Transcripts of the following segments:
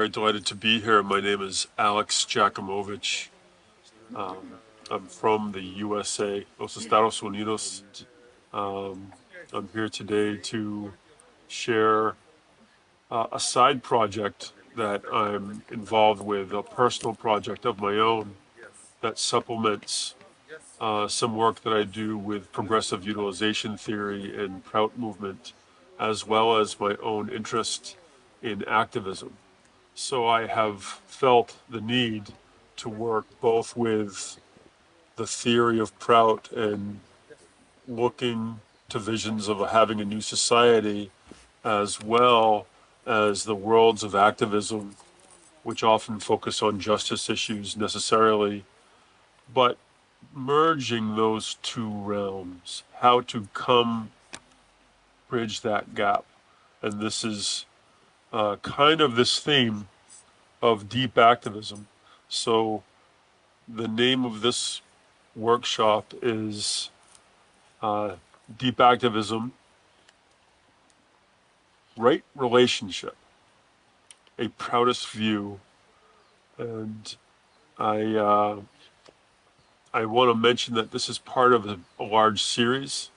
very delighted to be here. My name is Alex Jackimovicz. I'm from the USA, Los Estados Unidos. I'm here today to share a side project that I'm involved with, a personal project of my own that supplements some work that I do with progressive utilization theory and Prout movement, as well as my own interest in activism. So I have felt the need to work both with the theory of Prout and looking to visions of having a new society, as well as the worlds of activism, which often focus on justice issues necessarily, but merging those two realms, how to bridge that gap. And this is kind of this theme of deep activism. So the name of this workshop is Deep Activism, Right Relationship, a Proutist View. And I want to mention that this is part of a large series.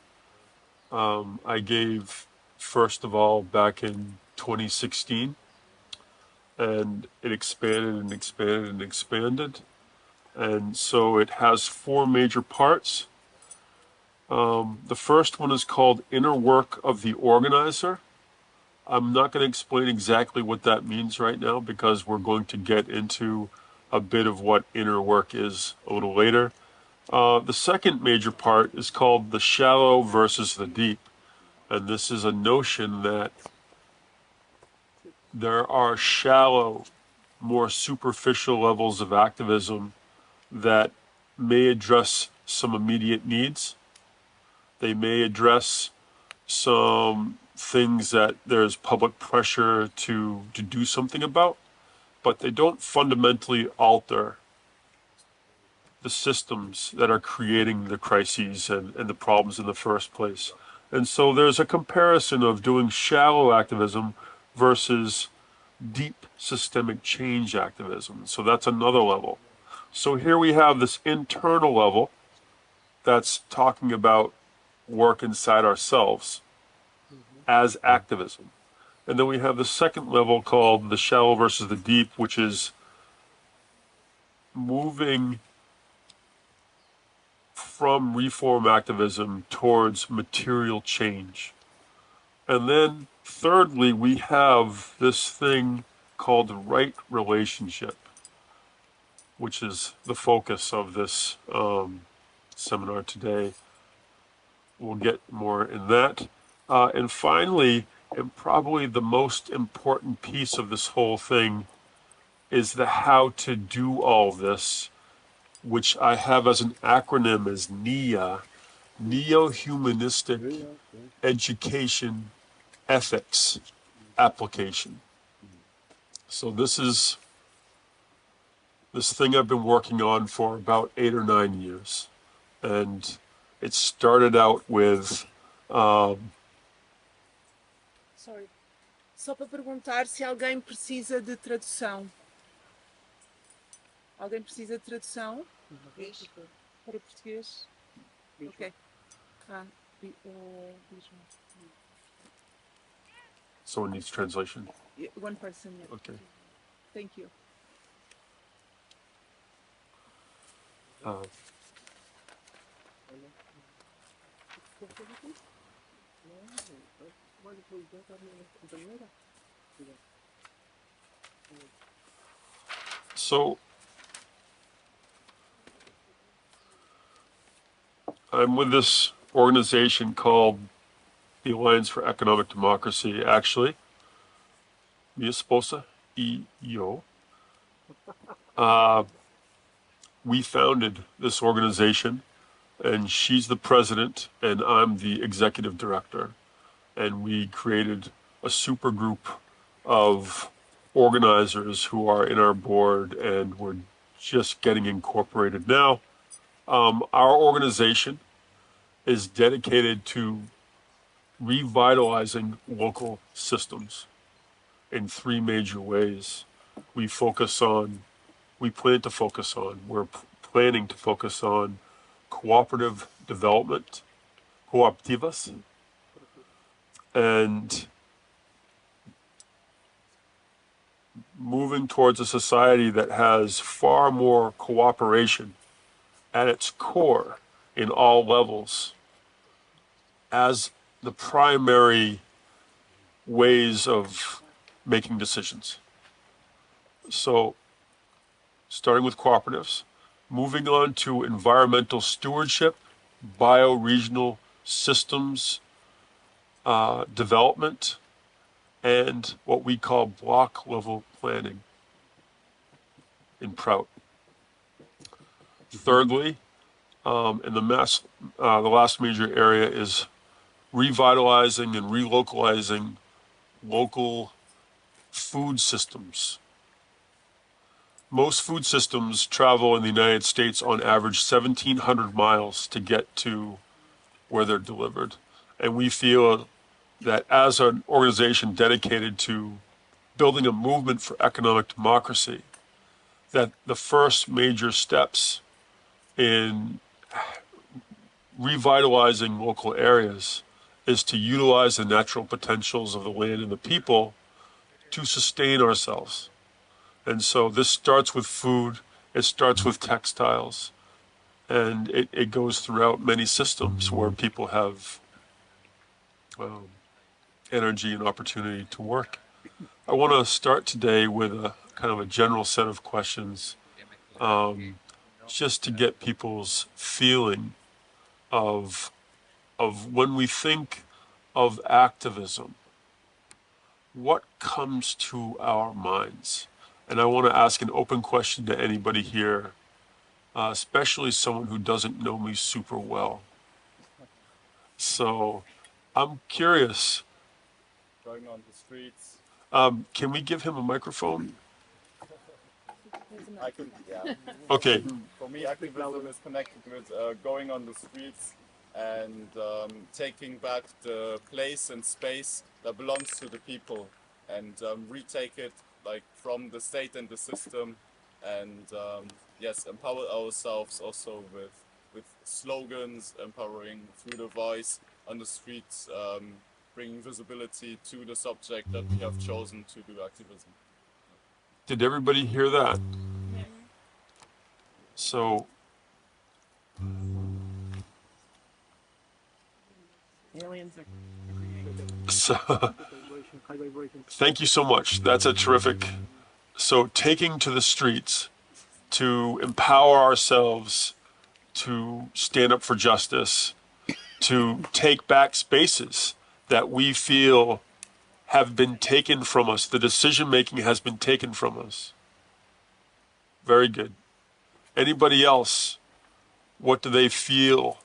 I gave, first of all, back in 2016, and it expanded and expanded and expanded. And so it has four major parts. The first one is called Inner Work of the Organizer. I'm not going to explain exactly what that means right now because we're going to get into a bit of what inner work is a little later. The second major part is called the shallow versus the deep. And this is a notion that there are shallow, more superficial levels of activism that may address some immediate needs. They may address some things that there's public pressure to do something about, but they don't fundamentally alter the systems that are creating the crises and the problems in the first place. And so there's a comparison of doing shallow activism versus deep systemic change activism. So that's another level. So here we have this internal level that's talking about work inside ourselves as activism. And then we have the second level called the shallow versus the deep, which is moving from reform activism towards material change. And then thirdly, we have this thing called the right relationship, which is the focus of this seminar today. We'll get more in that. And finally, and probably the most important piece of this whole thing is the how to do all this, which I have as an acronym as NEA, Neo-Humanistic Education Ethics Application. So this is this thing I've been working on for about 8 or 9 years. And it started out with... Sorry. Só para perguntar se alguém precisa de tradução. Alguém precisa de tradução? Para português? Ok. Someone needs translation? One person, yeah. Okay. Thank you. So I'm with this organization called the Alliance for Economic Democracy, actually. Minha esposa e eu. We founded this organization, and she's the president, and I'm the executive director. And we created a super group of organizers who are in our board, and we're just getting incorporated now. Our organization is dedicated to revitalizing local systems in 3 major ways. we plan to focus on. We're planning to focus on cooperative development, cooperativas, and moving towards a society that has far more cooperation at its core in all levels as the primary ways of making decisions. So, starting with cooperatives, moving on to environmental stewardship, bioregional systems development, and what we call block level planning in Prout. Thirdly, and the last major area is revitalizing and relocalizing local food systems. Most food systems travel in the United States on average 1,700 miles to get to where they're delivered. And we feel that as an organization dedicated to building a movement for economic democracy, that the first major steps in revitalizing local areas is to utilize the natural potentials of the land and the people to sustain ourselves. And so this starts with food, it starts with textiles, and it goes throughout many systems where people have energy and opportunity to work. I want to start today with a kind of a general set of questions, just to get people's feeling of when we think of activism, what comes to our minds? And I want to ask an open question to anybody here, especially someone who doesn't know me super well. So I'm curious. Going on the streets. Can we give him a microphone? I can, yeah. Okay. For me, activism is connected with going on the streets and taking back the place and space that belongs to the people and retake it like from the state and the system, and yes, empower ourselves also with slogans, empowering through the voice on the streets, bringing visibility to the subject that we have chosen to do activism. Did everybody hear that? So, Aliens are thank you so much. That's a terrific. So, taking to the streets to empower ourselves to stand up for justice, to take back spaces that we feel have been taken from us. The decision making has been taken from us. Very good. Anybody else? What do they feel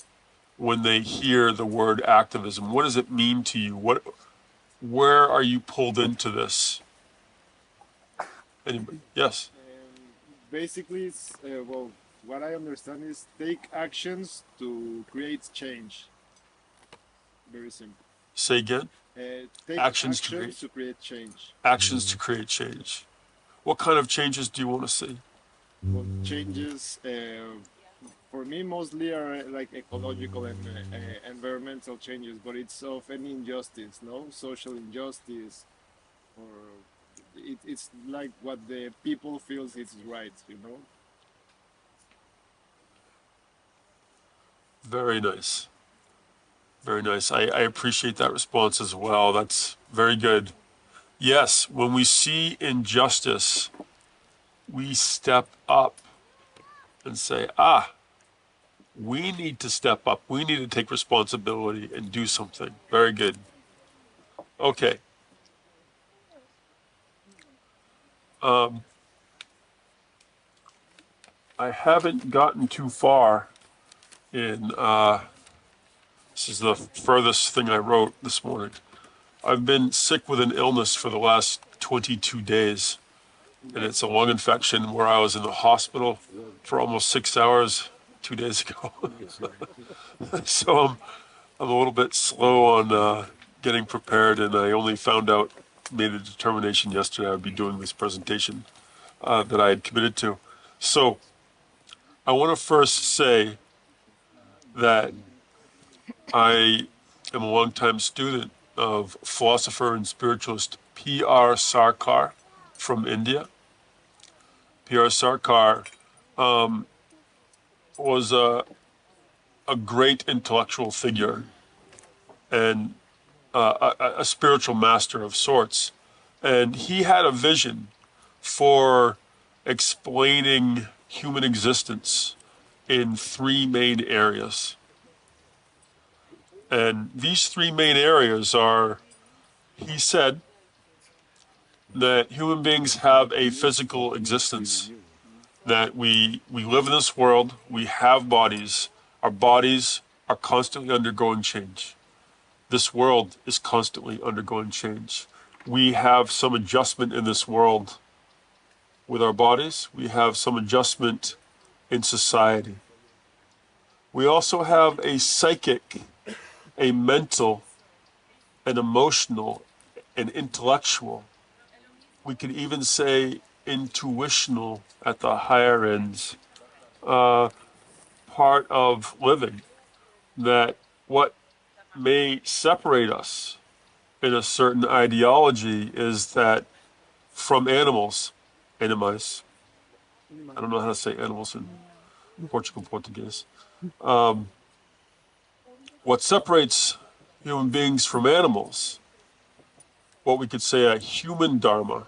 when they hear the word activism? What does it mean to you? Where are you pulled into this? Anybody? Yes. Basically, well, what I understand is take actions to create change. Very simple. Say again. Take Actions to create change. Actions to create change. What kind of changes do you want to see? Well, changes for me mostly are like ecological and environmental changes, but it's of any injustice, no social injustice, or it's like what the people feels is right, you know. Very nice. Very nice. I appreciate that response as well. That's very good. Yes, when we see injustice, we step up and say, we need to step up. We need to take responsibility and do something. Very good. Okay. I haven't gotten too far in, this is the furthest thing I wrote this morning. I've been sick with an illness for the last 22 days, and it's a lung infection where I was in the hospital for almost 6 hours 2 days ago. So I'm a little bit slow on getting prepared, and I only made a determination yesterday I would be doing this presentation. that I had committed to. So I want to first say that I am a longtime student of philosopher and spiritualist P.R. Sarkar from India. P.R. Sarkar was a great intellectual figure and a spiritual master of sorts. And he had a vision for explaining human existence in three main areas. And these three main areas are, he said, that human beings have a physical existence, that we live in this world, we have bodies, our bodies are constantly undergoing change. This world is constantly undergoing change. We have some adjustment in this world with our bodies. We have some adjustment in society. We also have a psychic, a mental, an emotional, an intellectual. We could even say intuitional at the higher ends, part of living, that what may separate us in a certain ideology is that from animals, animais, I don't know how to say animals in Portuguese. What separates human beings from animals, what we could say a human dharma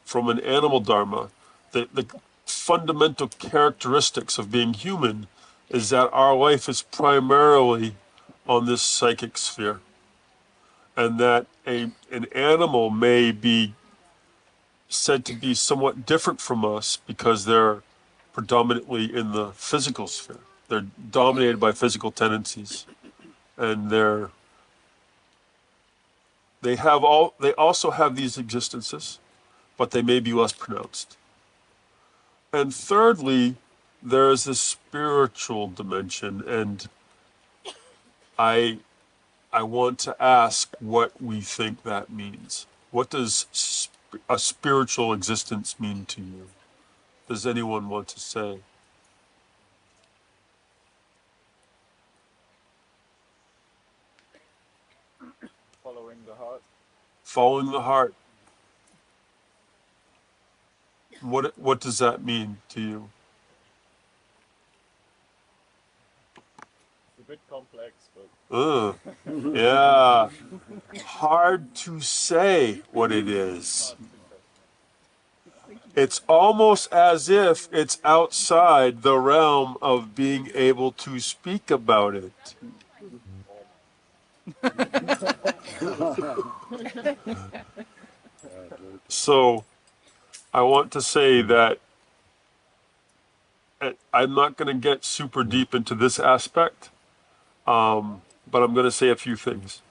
from an animal dharma, the fundamental characteristics of being human is that our life is primarily on this psychic sphere, and that an animal may be said to be somewhat different from us because they're predominantly in the physical sphere. They're dominated by physical tendencies, and they also have these existences, but they may be less pronounced. And thirdly, there is this spiritual dimension, and I want to ask what we think that means. What does a spiritual existence mean to you? Does anyone want to say? Following the heart. Following the heart. What does that mean to you? It's a bit complex, but Yeah. Hard to say what it is. It's almost as if it's outside the realm of being able to speak about it. So I want to say that I'm not going to get super deep into this aspect, but I'm going to say a few things.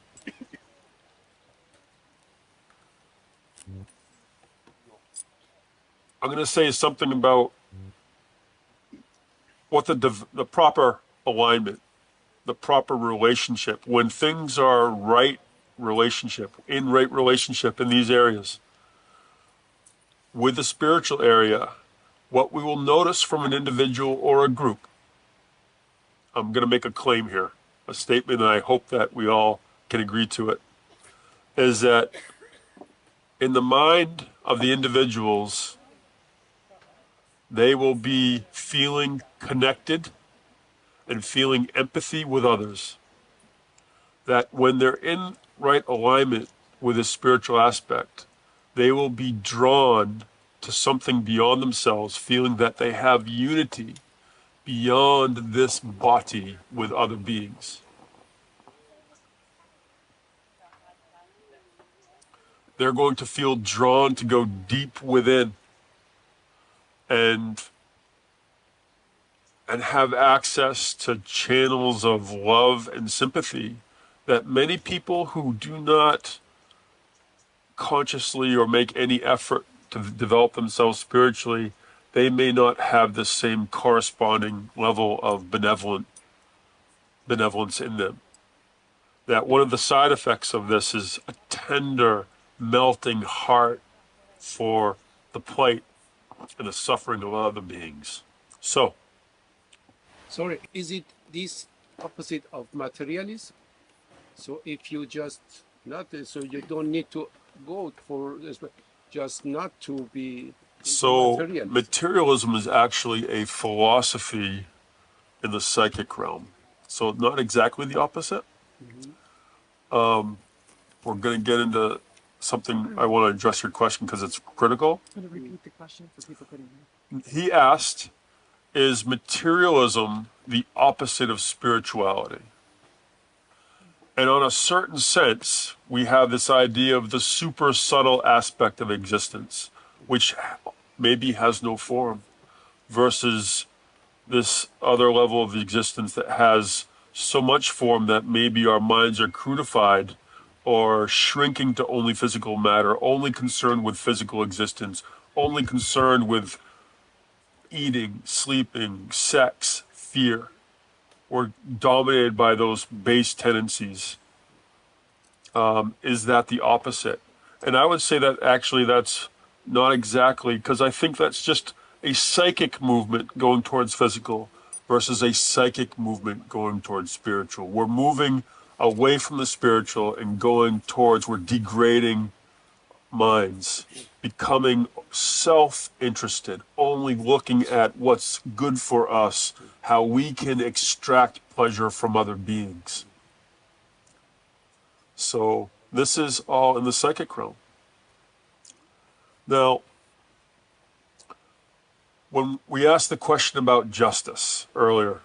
I'm going to say something about what the proper alignment, the proper relationship, when things are in right relationship in these areas. With the spiritual area, what we will notice from an individual or a group, I'm going to make a claim here, a statement, and I hope that we all can agree to it, is that in the mind of the individuals, they will be feeling connected and feeling empathy with others. That when they're in right alignment with a spiritual aspect, they will be drawn to something beyond themselves, feeling that they have unity beyond this body with other beings. They're going to feel drawn to go deep within and have access to channels of love and sympathy that many people who do not consciously or make any effort to develop themselves spiritually, they may not have the same corresponding level of benevolence in them. That one of the side effects of this is a tender, melting heart for the plight and the suffering of other beings. So, Sorry, is it this opposite of materialism? So if you just not, so you don't need to go for this, just not to be so materialism. materialism is actually a philosophy in the psychic realm. So not exactly the opposite. We're going to get into something. I want to address your question because it's critical. I'm going to repeat the question for people couldn't hear. He asked, is materialism the opposite of spirituality? And on a certain sense, we have this idea of the super subtle aspect of existence, which maybe has no form, versus this other level of existence that has so much form that maybe our minds are crudified or shrinking to only physical matter, only concerned with physical existence, only concerned with eating, sleeping, sex, fear. We're dominated by those base tendencies. Is that the opposite? And I would say that actually that's not exactly, because I think that's just a psychic movement going towards physical versus a psychic movement going towards spiritual. We're moving away from the spiritual and going towards, we're degrading minds, becoming self-interested, only looking at what's good for us, how we can extract pleasure from other beings. So this is all in the psychic realm. Now, when we asked the question about justice earlier,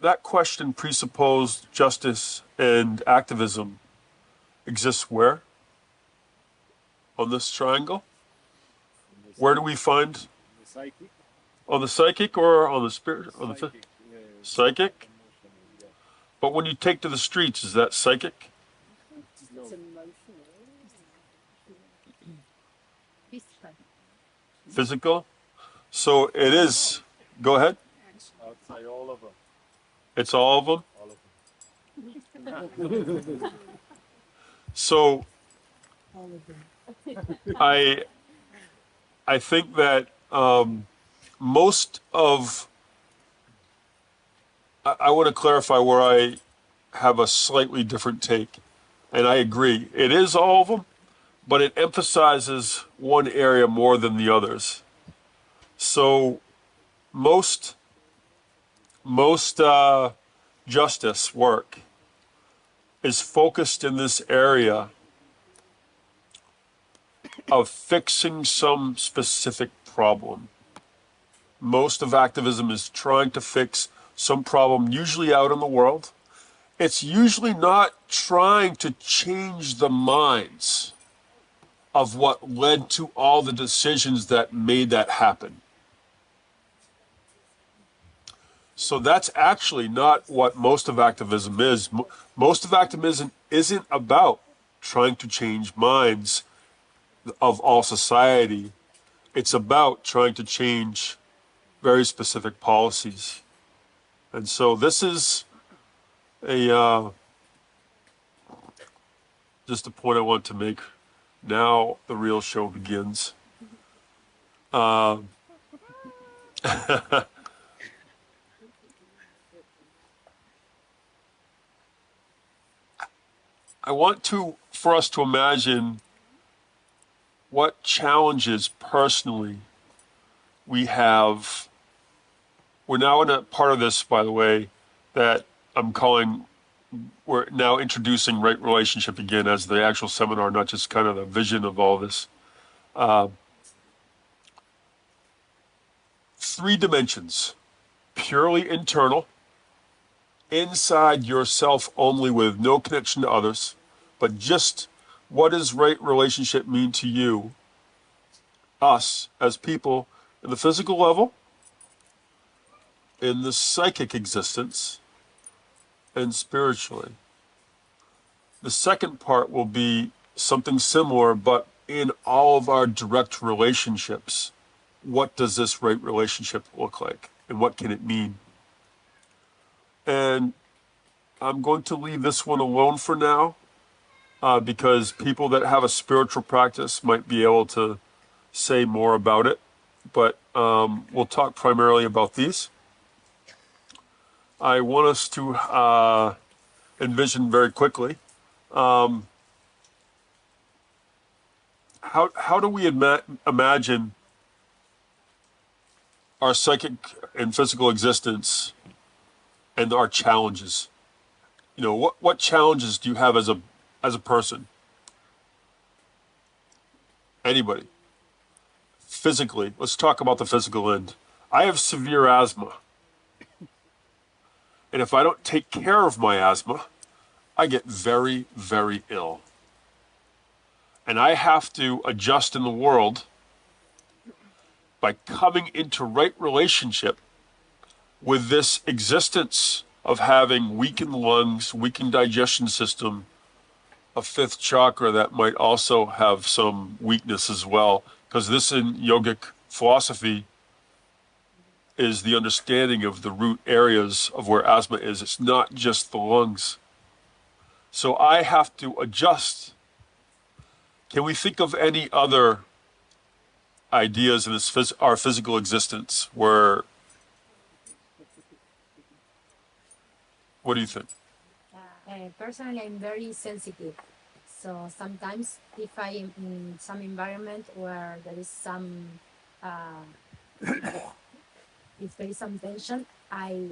that question presupposed justice and activism exists where? On this triangle? Where do we find? The psychic. On the psychic or on the spirit? On the Psychic, yeah, psychic? emotional, yeah. But when you take to the streets, is that psychic? No, It's emotional. Physical? So it is. Go ahead. I'd say all of them. It's all of them. All of them. So All of them. I think that most of I want to clarify where I have a slightly different take, and I agree. It is all of them, but it emphasizes one area more than the others. So most justice work is focused in this area of fixing some specific problem. Most of activism is trying to fix some problem, usually out in the world. It's usually not trying to change the minds of what led to all the decisions that made that happen. So that's actually not what most of activism is. Most of activism isn't about trying to change minds of all society. It's about trying to change very specific policies. And so this is a just a point I want to make. Now the real show begins. I want for us to imagine what challenges personally we have. We're now in a part of this, by the way, that I'm calling, we're now introducing right relationship again as the actual seminar, not just kind of the vision of all this. 3 dimensions, purely internal, inside yourself only with no connection to others, but just what does right relationship mean to you, us as people, in the physical level, in the psychic existence, and spiritually. The second part will be something similar, but in all of our direct relationships, what does this right relationship look like, and what can it mean? And I'm going to leave this one alone for now, because people that have a spiritual practice might be able to say more about it, but we'll talk primarily about these. I want us to envision very quickly, how do we imagine our psychic and physical existence and our challenges? You know, what challenges do you have as a person? Anybody? Physically, let's talk about the physical end. I have severe asthma. And if I don't take care of my asthma, I get very, very ill. And I have to adjust in the world by coming into right relationship with this existence of having weakened lungs, weakened digestion system, a fifth chakra that might also have some weakness as well, because this in yogic philosophy is the understanding of the root areas of where asthma is. It's not just the lungs. So I have to adjust. Can we think of any other ideas in this our physical existence where, what do you think? Personally, I'm very sensitive. So sometimes if I am in some environment where there is some, if there is some tension, I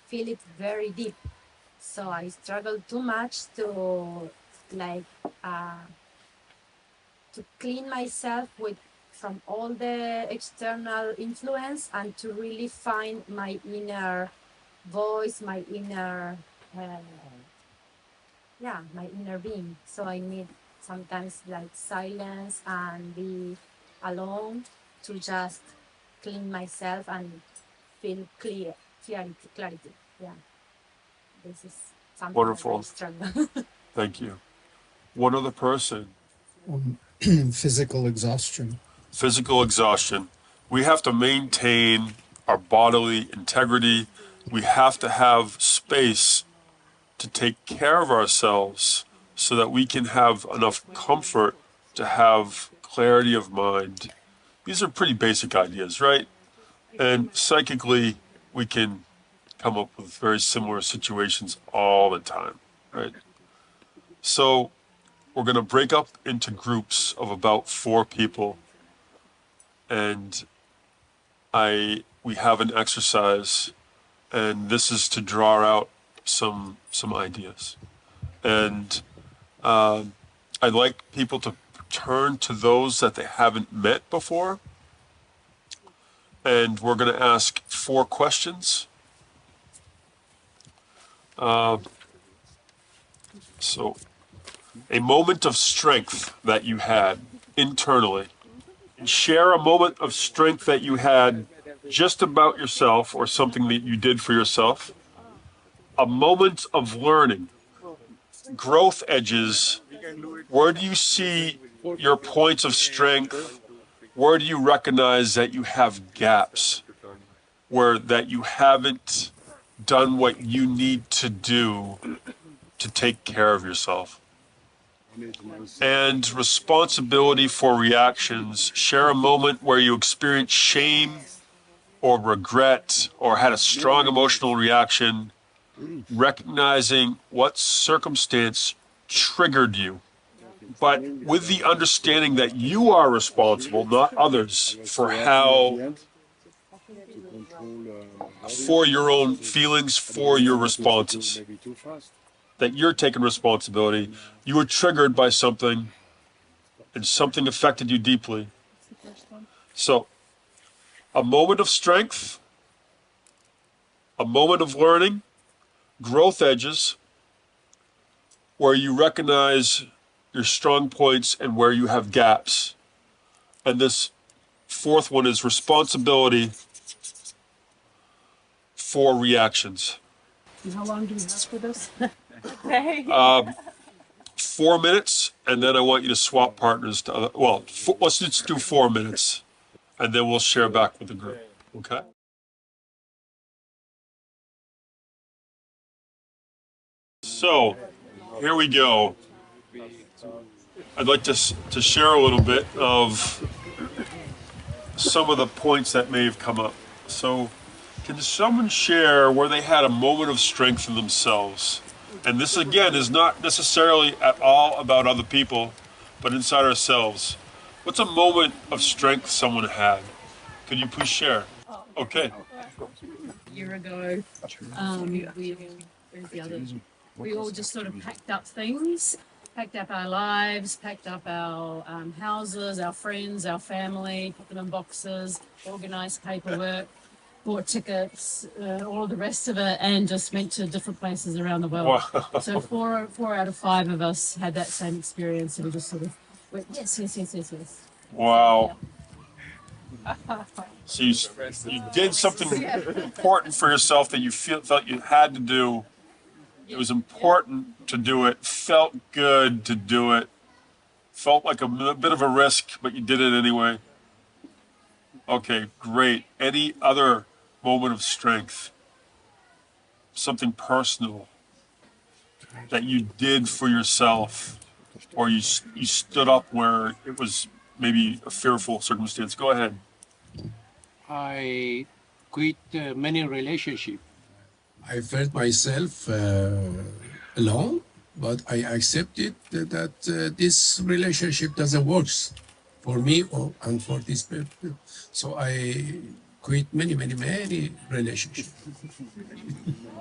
feel it very deep. So I struggle too much to like to clean myself from all the external influence and to really find my inner voice, my inner my inner being. So I need sometimes like silence and be alone to just clean myself and feel clarity. Yeah, this is something Wonderful. that I struggle. Thank you. One other person. Physical exhaustion. Physical exhaustion. We have to maintain our bodily integrity. We have to have space to take care of ourselves so that we can have enough comfort to have clarity of mind. These are pretty basic ideas, right? And psychically, we can come up with very similar situations all the time, right? So we're going to break up into groups of about 4 people, and we have an exercise, and this is to draw out some ideas. And I'd like people to turn to those that they haven't met before, and we're going to ask 4 questions. So, a moment of strength that you had internally. Share a moment of strength that you had just about yourself or something that you did for yourself. A moment of learning. Growth edges. Where do you see your points of strength? Where do you recognize that you have gaps? Where that you haven't done what you need to do to take care of yourself? And responsibility for reactions. Share a moment where you experienced shame or regret or had a strong emotional reaction, recognizing what circumstance triggered you, but with the understanding that you are responsible, not others, for your own feelings, for your responses. That you're taking responsibility. You were triggered by something, and something affected you deeply. So, a moment of strength, a moment of learning, growth edges, where you recognize your strong points and where you have gaps. And this 4th one is responsibility for reactions. And how long do we have for this? 4 minutes, and then I want you to swap partners to other. Well, let's just do 4 minutes, and then we'll share back with the group. Okay. So, here we go. I'd like to share a little bit of some of the points that may have come up. So, can someone share where they had a moment of strength in themselves? And this, again, is not necessarily at all about other people, but inside ourselves. What's a moment of strength someone had? Could you please share? Okay. A year ago, where's the other? We all just sort of packed up things, packed up our lives, packed up our houses, our friends, our family, put them in boxes, organised paperwork, bought tickets, all of the rest of it, and just went to different places around the world. Wow. So four out of 5 of us had that same experience, and we just sort of went, yes. Wow. So you did something important for yourself that you felt you had to do. It was important to do it. Felt good to do it. Felt like a bit of a risk, but you did it anyway. Okay, great. Any other moment of strength? Something personal that you did for yourself, or you stood up where it was maybe a fearful circumstance. Go ahead. I quit many relationships. I felt myself alone, but I accepted that this relationship doesn't work for me and for this person. So I quit many relationships.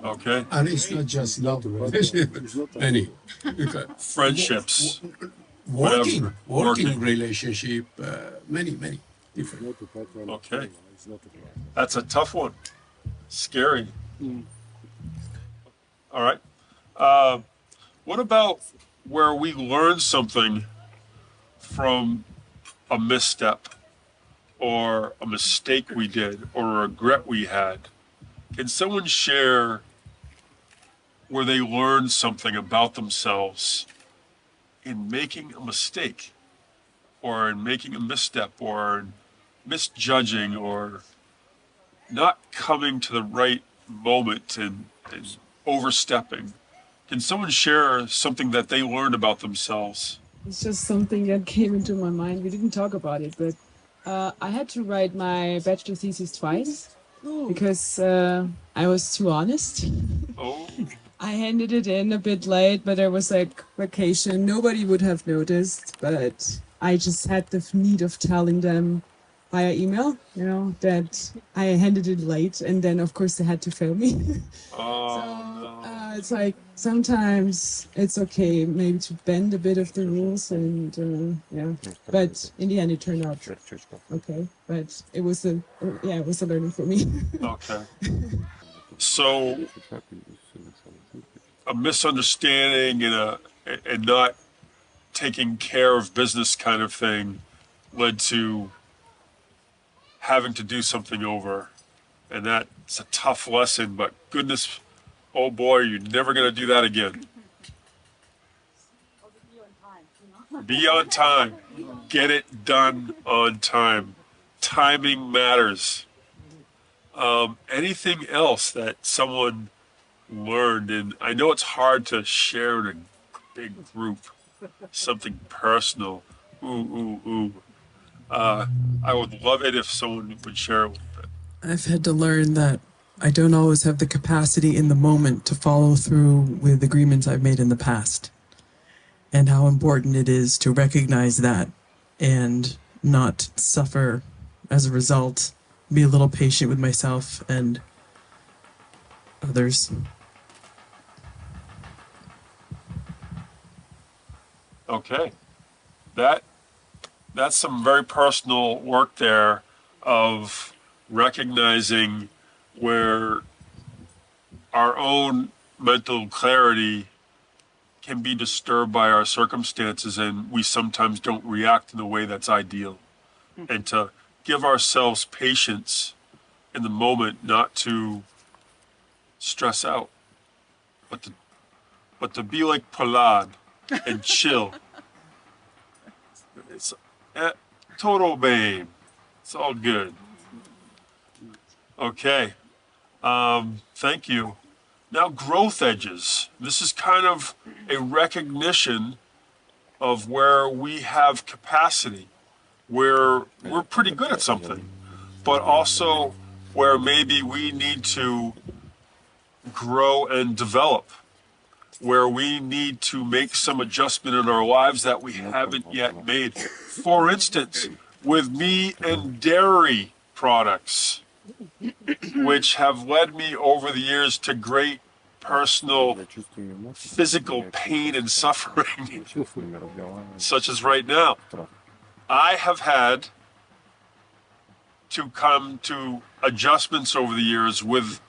Okay. And it's not just love relationship, many. Friendships. Working relationship, many different. Okay. That's a tough one. Scary. All right. What about where we learn something from a misstep or a mistake we did or a regret we had? Can someone share where they learned something about themselves in making a mistake or in making a misstep or in misjudging or not coming to the right moment and overstepping? Can someone share something that they learned about themselves? It's just something that came into my mind. We didn't talk about it, but I had to write my bachelor thesis twice because I was too honest. Oh. I handed it in a bit late, but there was like vacation. Nobody would have noticed, but I just had the need of telling them via email, that I handed it late, and then of course they had to fail me. It's like sometimes it's okay maybe to bend a bit of the rules, and but in the end it turned out okay. But it was a learning for me. Okay. So a misunderstanding and not taking care of business kind of thing led to having to do something over, and that's a tough lesson, but goodness, oh boy, you're never going to do that again. Be on time. Get it done on time. Timing matters. Anything else that someone learned? And I know it's hard to share in a big group, something personal. I would love it if someone would share a little bit. I've had to learn that I don't always have the capacity in the moment to follow through with agreements I've made in the past, and how important it is to recognize that and not suffer as a result. Be a little patient with myself and others. Okay. That's some very personal work there of recognizing where our own mental clarity can be disturbed by our circumstances, and we sometimes don't react in a way that's ideal. And to give ourselves patience in the moment, not to stress out, but to be like Prahlad and chill. It's total babe. It's all good. Okay. Thank you. Now, growth edges. This is kind of a recognition of where we have capacity, where we're pretty good at something, but also where maybe we need to grow and develop, where we need to make some adjustment in our lives that we haven't yet made. For instance, with meat and dairy products, which have led me over the years to great personal physical pain and suffering, such as right now. I have had to come to adjustments over the years with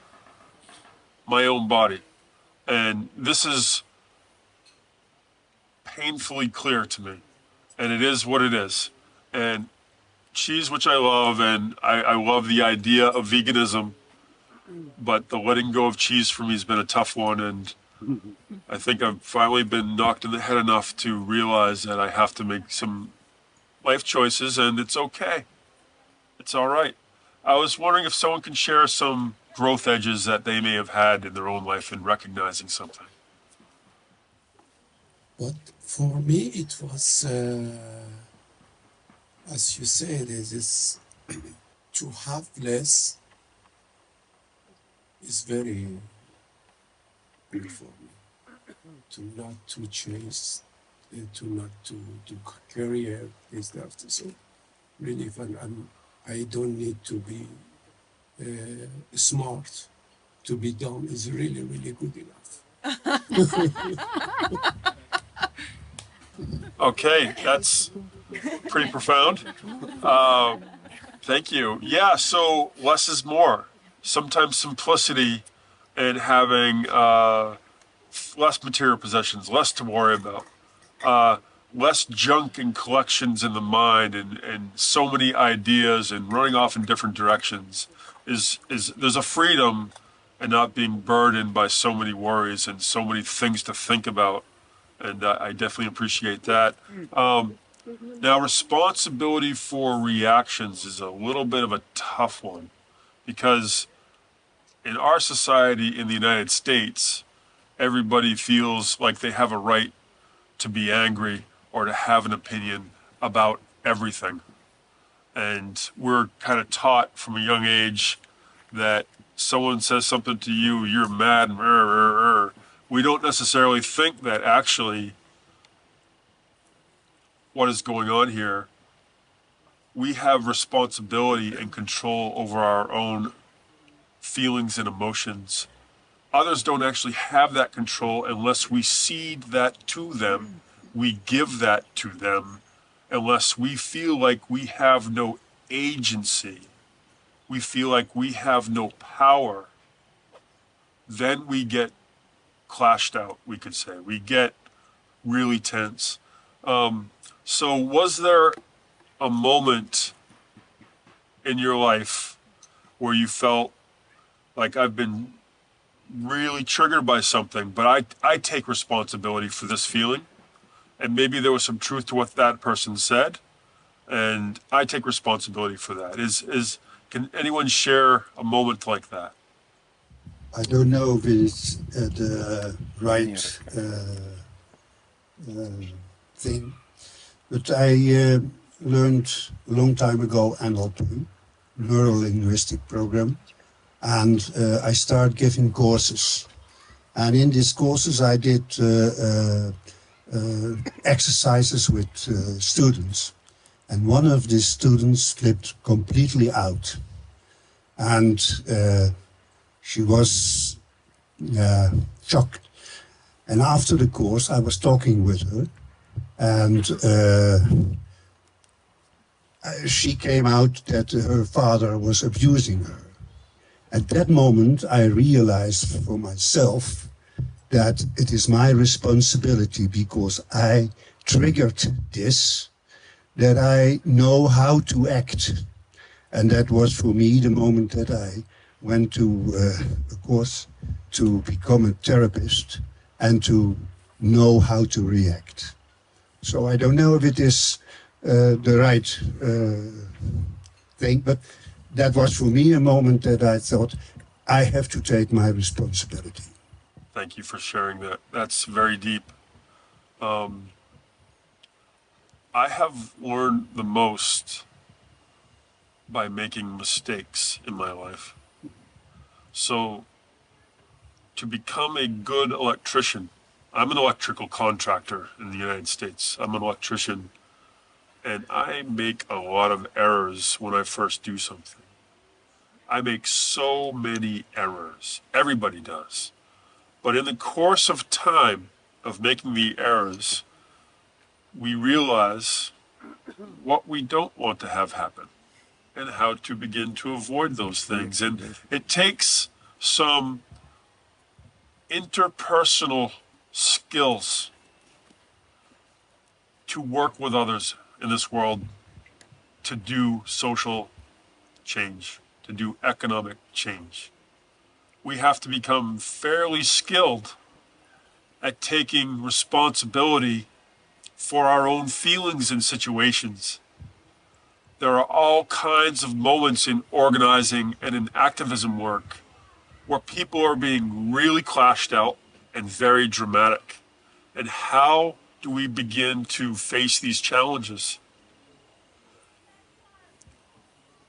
my own body. And this is painfully clear to me. And it is what it is. And cheese, which I love, and I love the idea of veganism, but the letting go of cheese for me has been a tough one. And I think I've finally been knocked in the head enough to realize that I have to make some life choices, and it's okay. It's all right. I was wondering if someone can share some growth edges that they may have had in their own life in recognizing something. But for me, it was, as you said, it is to have less is very big for me. To not to chase, to not to carry out this stuff. So really, if I don't need to be smart to be dumb is really, really good enough. Okay, that's pretty profound. Thank you. Yeah, so less is more. Sometimes simplicity and having less material possessions, less to worry about, less junk and collections in the mind, and so many ideas and running off in different directions is there's a freedom and not being burdened by so many worries and so many things to think about. And I definitely appreciate that. Now, responsibility for reactions is a little bit of a tough one, because in our society in the United States, everybody feels like they have a right to be angry or to have an opinion about everything. And we're kind of taught from a young age that someone says something to you, you're mad, and we don't necessarily think that actually what is going on here, we have responsibility and control over our own feelings and emotions. Others don't actually have that control unless we cede that to them, we give that to them, unless we feel like we have no agency, we feel like we have no power, then we get clashed out, we could say. We get really tense. So was there a moment in your life where you felt like I've been really triggered by something, but I take responsibility for this feeling, and maybe there was some truth to what that person said, and I take responsibility for that. Can anyone share a moment like that? I don't know if it's the right thing, but I learned a long time ago NLP, Neuro-Linguistic Program, and I started giving courses. And in these courses I did exercises with students. And one of the students flipped completely out. And she was shocked. And after the course, I was talking with her, and she came out that her father was abusing her. At that moment, I realized for myself that it is my responsibility, because I triggered this, that I know how to act. And that was for me the moment that I went to a course to become a therapist and to know how to react. So I don't know if it is the right thing, but that was for me a moment that I thought I have to take my responsibility. Thank you for sharing that. That's very deep. I have learned the most by making mistakes in my life. So to become a good electrician, I'm an electrical contractor in the United States. I'm an electrician, and I make a lot of errors when I first do something. I make so many errors. Everybody does. But in the course of time of making the errors, we realize what we don't want to have happen and how to begin to avoid those things. And it takes some interpersonal skills to work with others in this world to do social change, to do economic change. We have to become fairly skilled at taking responsibility for our own feelings and situations. There are all kinds of moments in organizing and in activism work where people are being really clashed out and very dramatic. And how do we begin to face these challenges?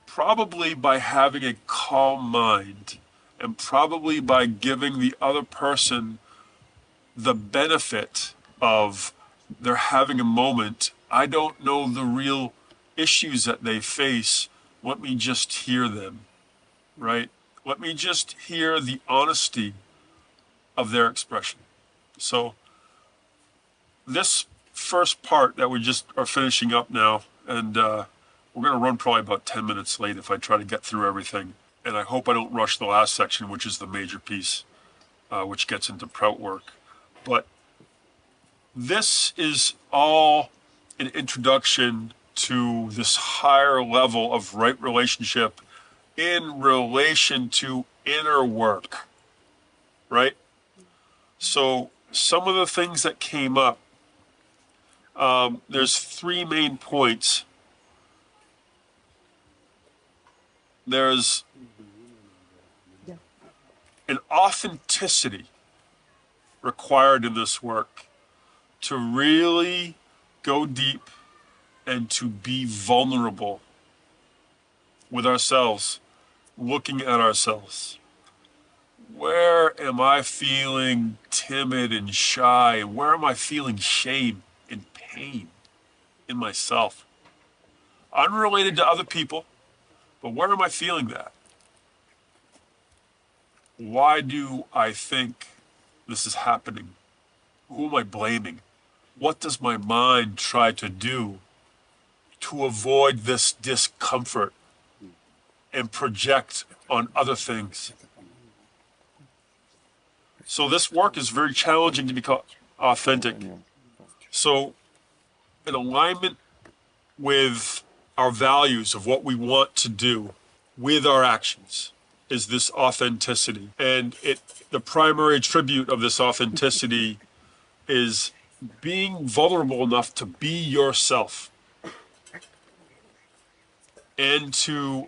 Probably by having a calm mind, and probably by giving the other person the benefit of their having a moment. I don't know the real issues that they face. Let me just hear them, right? Let me just hear the honesty of their expression. So this first part that we just are finishing up now, and we're going to run probably about 10 minutes late if I try to get through everything. And I hope I don't rush the last section, which is the major piece, which gets into Prout work. But this is all an introduction to this higher level of right relationship in relation to inner work, right? So some of the things that came up, there's three main points. There's an authenticity required in this work to really go deep and to be vulnerable with ourselves, looking at ourselves. Where am I feeling timid and shy? And where am I feeling shame and pain in myself? Unrelated to other people, but where am I feeling that? Why do I think this is happening? Who am I blaming? What does my mind try to do to avoid this discomfort and project on other things? So this work is very challenging to become authentic. So in alignment with our values of what we want to do with our actions is this authenticity. And the primary attribute of this authenticity is being vulnerable enough to be yourself and to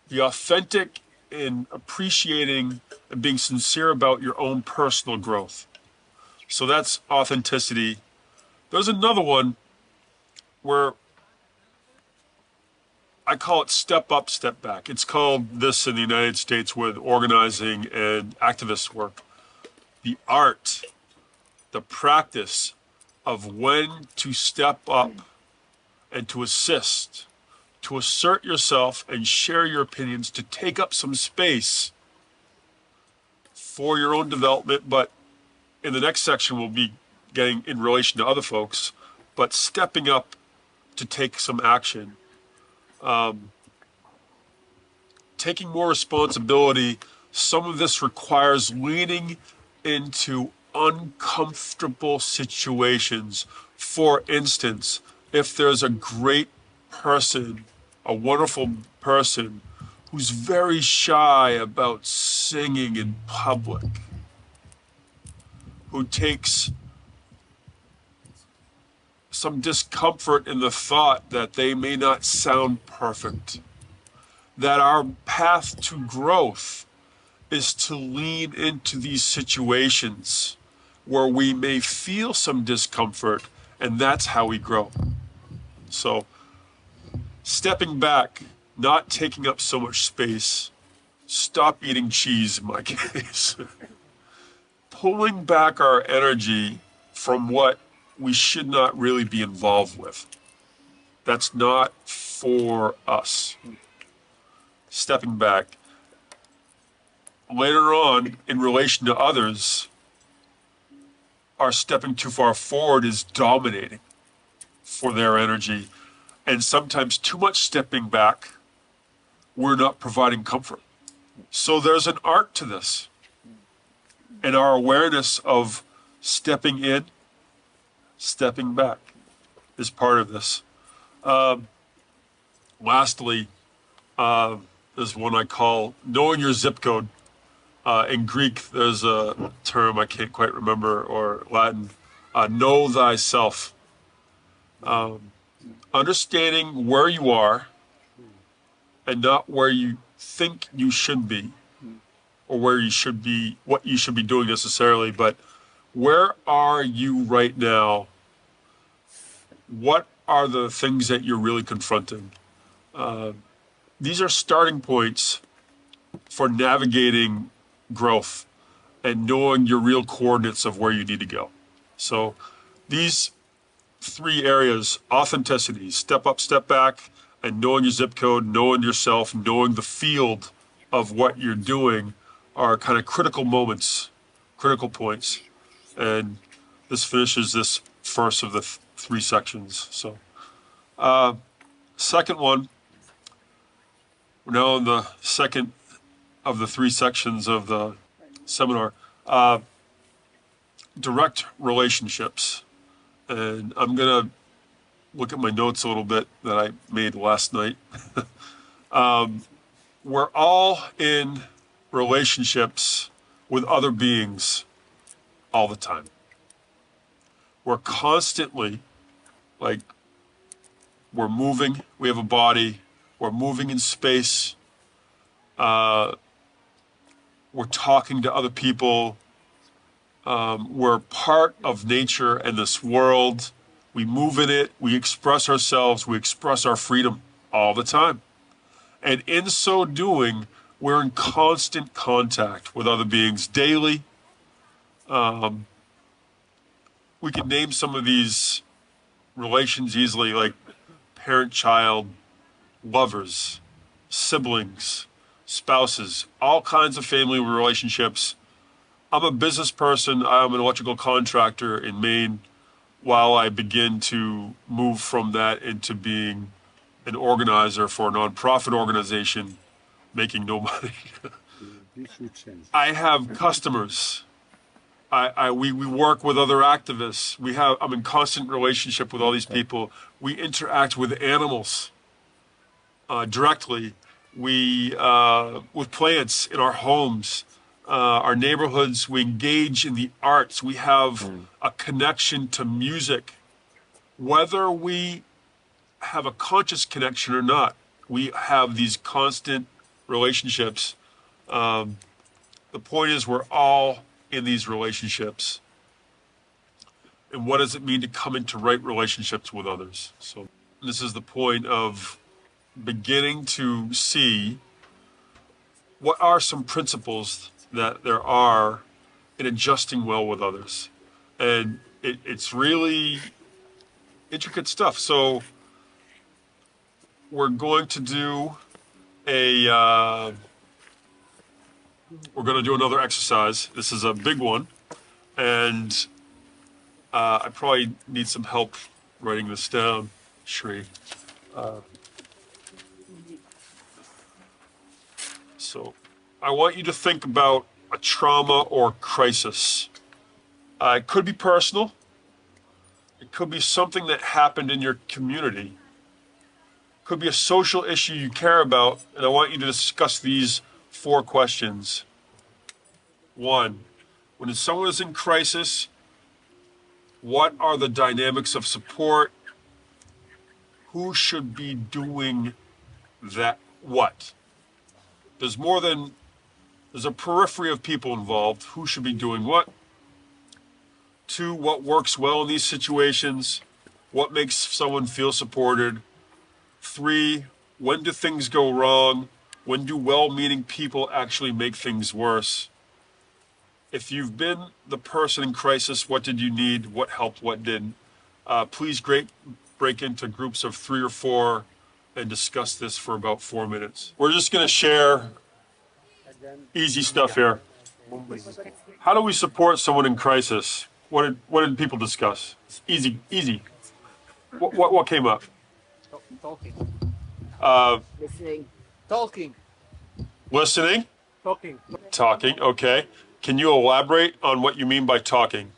be authentic in appreciating and being sincere about your own personal growth. So that's authenticity. There's another one where I call it step up, step back. It's called this in the United States with organizing and activist work. The art, the practice of when to step up and to assist, to assert yourself and share your opinions, to take up some space for your own development. But in the next section, we'll be getting in relation to other folks, but stepping up to take some action. Taking more responsibility. Some of this requires leaning into uncomfortable situations. For instance, if there's a great person, a wonderful person who's very shy about singing in public, who takes some discomfort in the thought that they may not sound perfect, that our path to growth is to lean into these situations where we may feel some discomfort, and that's how we grow. So stepping back, not taking up so much space, stop eating cheese in my case, pulling back our energy from what we should not really be involved with. That's not for us. Stepping back. Later on, in relation to others, our stepping too far forward is dominating for their energy. And sometimes too much stepping back, we're not providing comfort. So there's an art to this. And our awareness of stepping in, stepping back is part of this. Lastly, there's one I call knowing your zip code. In Greek, there's a term I can't quite remember, or Latin, know thyself. Understanding where you are and not where you think you should be, or where you should be, what you should be doing necessarily, but where are you right now? What are the things that you're really confronting? These are starting points for navigating growth and knowing your real coordinates of where you need to go. So these three areas, authenticity, step up, step back, and knowing your zip code, knowing yourself, knowing the field of what you're doing, are kind of critical moments, critical points. And this finishes this first of the three sections. So second one, we're now in the second of the three sections of the seminar, direct relationships. And I'm gonna look at my notes a little bit that I made last night. We're all in relationships with other beings all the time. We're constantly, like, we're moving, we have a body, we're moving in space, we're talking to other people, we're part of nature and this world. We move in it, we express ourselves, we express our freedom all the time. And in so doing, we're in constant contact with other beings daily. We can name some of these relations easily, like parent-child, lovers, siblings, spouses, all kinds of family relationships. I'm a business person. I'm an electrical contractor in Maine. While I begin to move from that into being an organizer for a nonprofit organization, making no money. I have customers. We work with other activists. I'm in constant relationship with all these people. We interact with animals directly. With plants in our homes, our neighborhoods. We engage in the arts. We have a connection to music. Whether we have a conscious connection or not, we have these constant relationships. The point is, we're all in these relationships. And what does it mean to come into right relationships with others? So this is the point of beginning to see what are some principles that there are in adjusting well with others. And it's really intricate stuff. So we're going to do another exercise. This is a big one, and I probably need some help writing this down, Shri. So I want you to think about a trauma or crisis. It could be personal. It could be something that happened in your community. It could be a social issue you care about, and I want you to discuss these 4 questions. 1, when someone is in crisis, what are the dynamics of support? Who should be doing that what? There's a periphery of people involved. Who should be doing what? 2, what works well in these situations? what makes someone feel supported? 3, when do things go wrong? When do well-meaning people actually make things worse? If you've been the person in crisis, what did you need? What helped? What didn't? Please break into groups of 3 or 4 and discuss this for about 4 minutes. We're just going to share easy stuff here. How do we support someone in crisis? What did people discuss? Easy, easy. What came up? Talking. Listening. Talking. Listening? Talking. Talking, okay. Can you elaborate on what you mean by talking?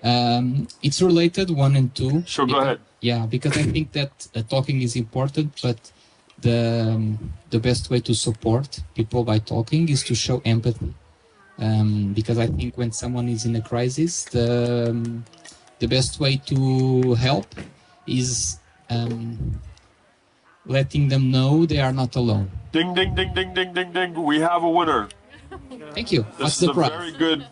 It's related 1 and 2. Sure, go ahead. Yeah, because I think that talking is important, but the best way to support people by talking is to show empathy. Because I think when someone is in a crisis, the best way to help is letting them know they are not alone. Ding, ding, ding, ding, ding, ding, ding. We have a winner. Thank you. This is a very good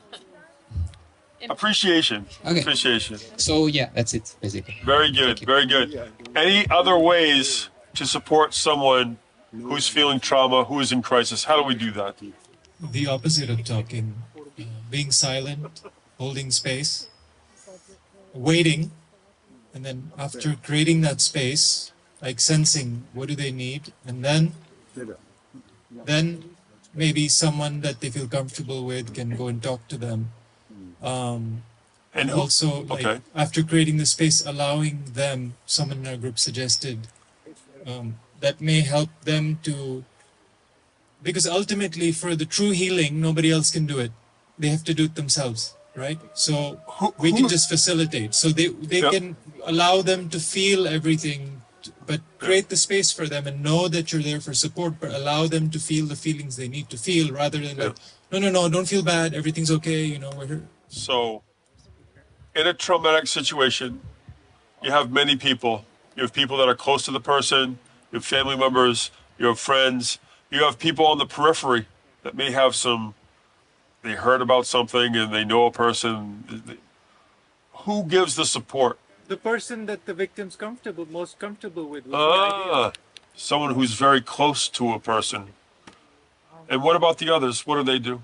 appreciation. Okay. Appreciation. So yeah, that's it, basically. Very good, very good. Any other ways to support someone who's feeling trauma, who is in crisis? How do we do that? The opposite of talking, being silent, holding space, waiting, and then after creating that space, like sensing what do they need, and then maybe someone that they feel comfortable with can go and talk to them. And also, like, after creating the space, allowing them, someone in our group suggested, that may help them to, because ultimately for the true healing, nobody else can do it. They have to do it themselves, right? So we can just facilitate. So they can allow them to feel everything, but create the space for them and know that you're there for support, but allow them to feel the feelings they need to feel rather than like, no, don't feel bad. Everything's okay. You know, we're here. So in a traumatic situation, you have many people. You have people that are close to the person, you have family members, you have friends, you have people on the periphery that may have they heard about something and they know a person. Who gives the support? The person that the victim's most comfortable with. Someone who's very close to a person. And what about the others? What do they do?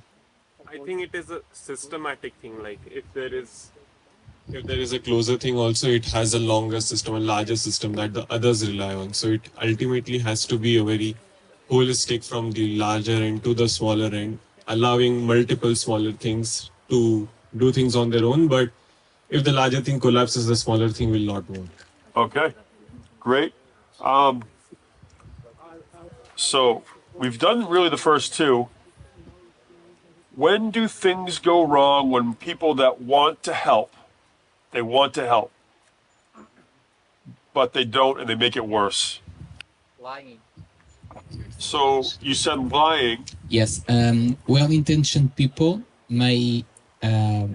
I think it is a systematic thing. Like if there is a closer thing also, it has a longer system, a larger system that the others rely on. So it ultimately has to be a very holistic from the larger end to the smaller end, allowing multiple smaller things to do things on their own. But if the larger thing collapses, the smaller thing will not work. Okay, great. So we've done really the first 2. When do things go wrong when people that want to help, but they don't and they make it worse? Lying. So you said lying. Yes, well-intentioned people may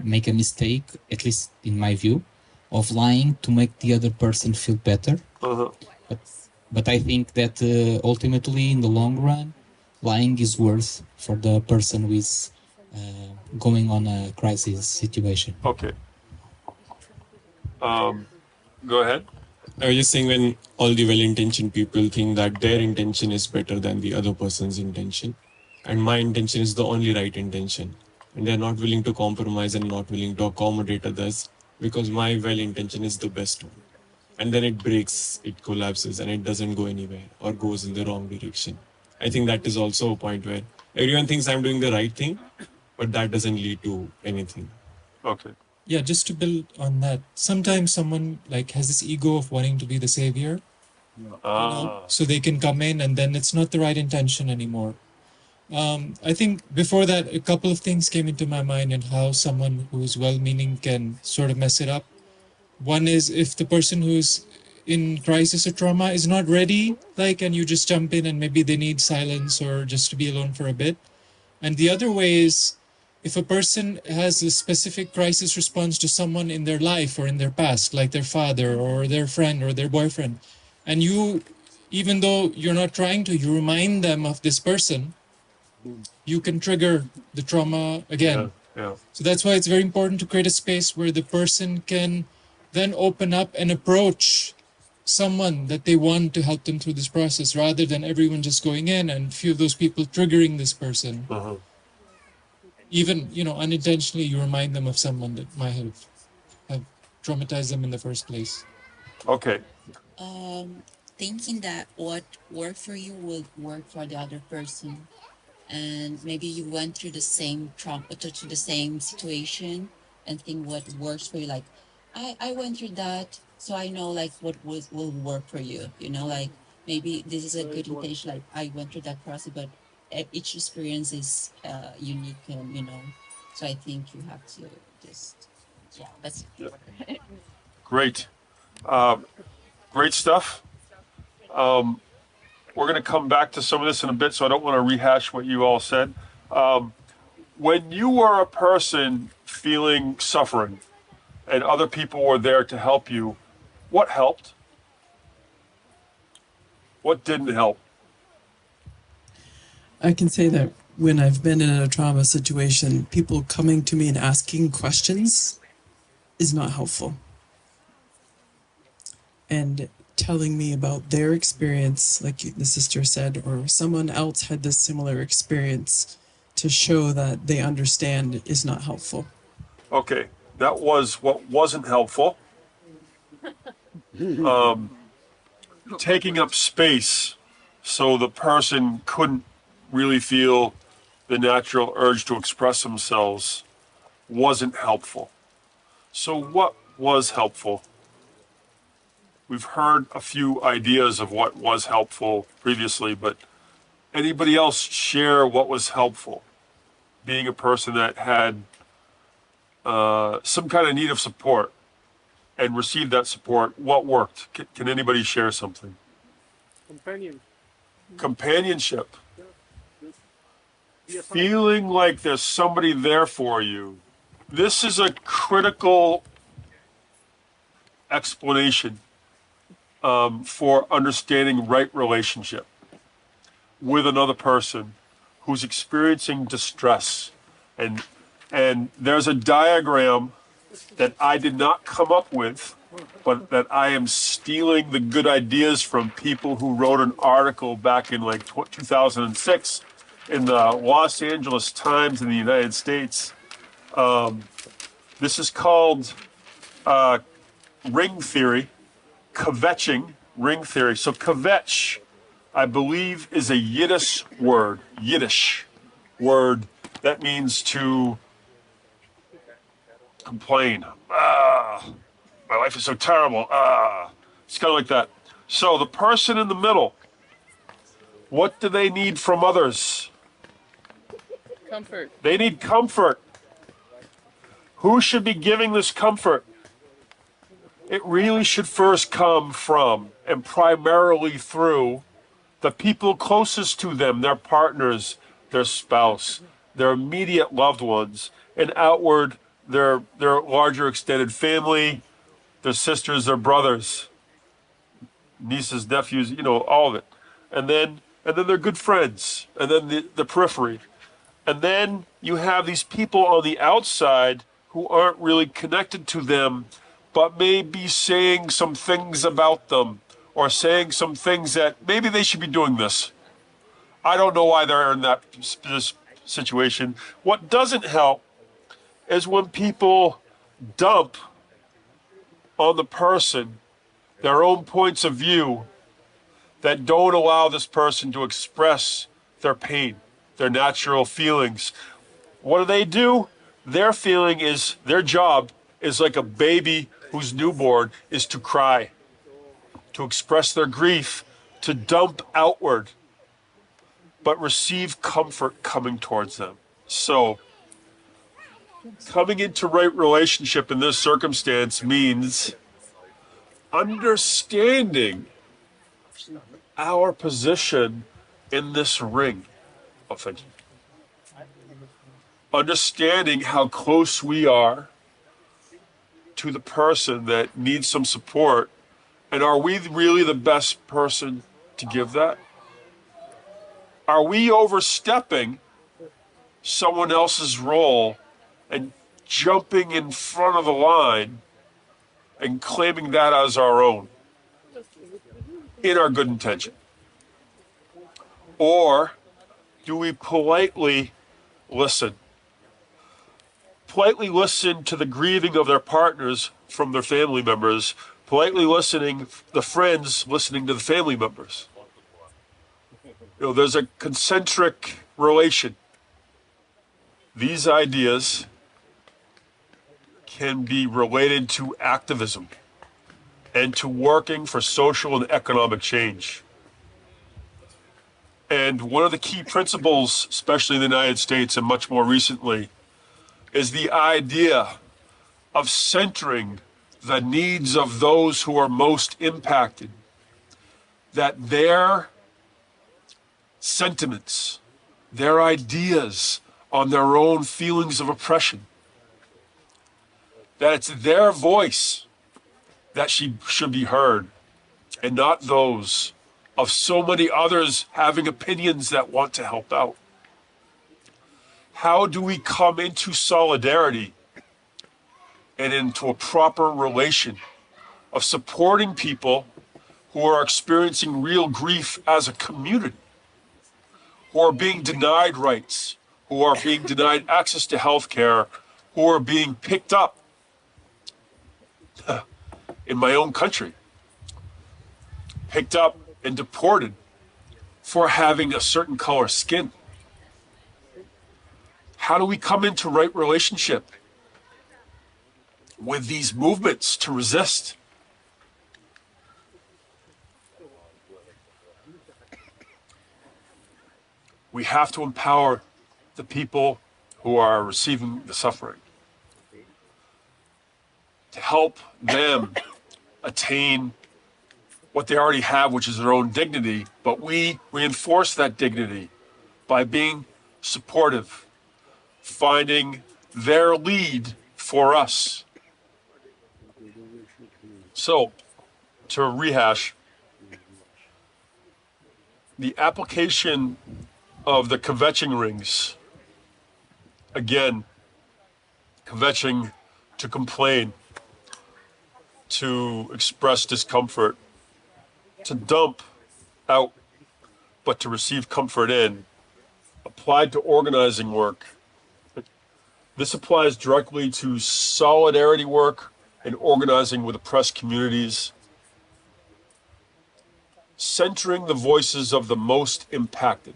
make a mistake, at least in my view, of lying to make the other person feel better. But I think that ultimately, in the long run, lying is worse for the person who is going on a crisis situation. Okay. Go ahead. I was just saying, when all the well-intentioned people think that their intention is better than the other person's intention, and my intention is the only right intention, and they're not willing to compromise and not willing to accommodate others because my well-intention is the best one. And then it breaks, it collapses, and it doesn't go anywhere or goes in the wrong direction. I think that is also a point where everyone thinks I'm doing the right thing, but that doesn't lead to anything. Okay. Yeah, just to build on that, sometimes someone like has this ego of wanting to be the savior, you know, so they can come in and then it's not the right intention anymore. I think before that, a couple of things came into my mind and how someone who's well-meaning can sort of mess it up. One is if the person who's in crisis or trauma is not ready, like, and you just jump in and maybe they need silence or just to be alone for a bit. And the other way is if a person has a specific crisis response to someone in their life or in their past, like their father or their friend or their boyfriend, and you, even though you're not trying to, you remind them of this person, you can trigger the trauma again. Yeah. So that's why it's very important to create a space where the person can then open up and approach someone that they want to help them through this process, rather than everyone just going in and few of those people triggering this person. Even, you know, unintentionally, you remind them of someone that might have traumatized them in the first place. Okay. Thinking that what worked for you will work for the other person, and maybe you went through the same trauma, to the same situation, and think what works for you. Like, I went through that, so I know like what will work for you. You know, like maybe this is a good intention. Like I went through that process, but each experience is unique, and you know. So I think you have to just, yeah, that's it. Great. Great stuff. We're going to come back to some of this in a bit, so I don't want to rehash what you all said. When you were a person feeling suffering and other people were there to help you, what helped? What didn't help? I can say that when I've been in a trauma situation, people coming to me and asking questions is not helpful. And telling me about their experience, like the sister said, or someone else had this similar experience to show that they understand is not helpful. Okay, that was what wasn't helpful. Taking up space so the person couldn't really feel the natural urge to express themselves wasn't helpful. So what was helpful? We've heard a few ideas of what was helpful previously, but anybody else share what was helpful? Being a person that had some kind of need of support and received that support, what worked? Can anybody share something? Companionship. Feeling like there's somebody there for you. This is a critical explanation for understanding right relationship with another person who's experiencing distress. And there's a diagram that I did not come up with, but that I am stealing the good ideas from people who wrote an article back in like 2006 in the Los Angeles Times in the United States. This is called ring theory, kvetching ring theory. So kvetch, I believe, is a Yiddish word that means to complain. My life is so terrible. It's kind of like that. So the person in the middle, what do they need from others? Comfort. They need comfort. Who should be giving this comfort? It really should first come from and primarily through the people closest to them, their partners, their spouse, their immediate loved ones, and outward, their larger extended family, their sisters, their brothers, nieces, nephews, you know, all of it. And then their good friends, and then the periphery. And then you have these people on the outside who aren't really connected to them, but may be saying some things about them, or saying some things that maybe they should be doing this. I don't know why they're in this situation. What doesn't help is when people dump on the person their own points of view that don't allow this person to express their pain, their natural feelings. What do? Their feeling is, their job is like a baby whose newborn is to cry, to express their grief, to dump outward, but receive comfort coming towards them. So, coming into right relationship in this circumstance means understanding our position in this ring of thinking. Understanding how close we are to the person that needs some support, and are we really the best person to give that? Are we overstepping someone else's role and jumping in front of the line and claiming that as our own in our good intention? Or do we politely listen? Politely listen to the grieving of their partners from their family members, politely listening, the friends listening to the family members. You know, there's a concentric relation. These ideas can be related to activism and to working for social and economic change. And one of the key principles, especially in the United States and much more recently, is the idea of centering the needs of those who are most impacted, that their sentiments, their ideas on their own feelings of oppression, that it's their voice that should be heard and not those of so many others having opinions that want to help out. How do we come into solidarity and into a proper relation of supporting people who are experiencing real grief as a community, who are being denied rights, who are being denied access to health care, who are being picked up in my own country, picked up and deported for having a certain color skin? How do we come into right relationship with these movements to resist? We have to empower the people who are receiving the suffering, to help them attain what they already have, which is their own dignity, but we reinforce that dignity by being supportive, finding their lead for us. So, to rehash, the application of the kvetching rings, again, kvetching to complain, to express discomfort, to dump out, but to receive comfort in, applied to organizing work. This applies directly to solidarity work and organizing with oppressed communities, centering the voices of the most impacted.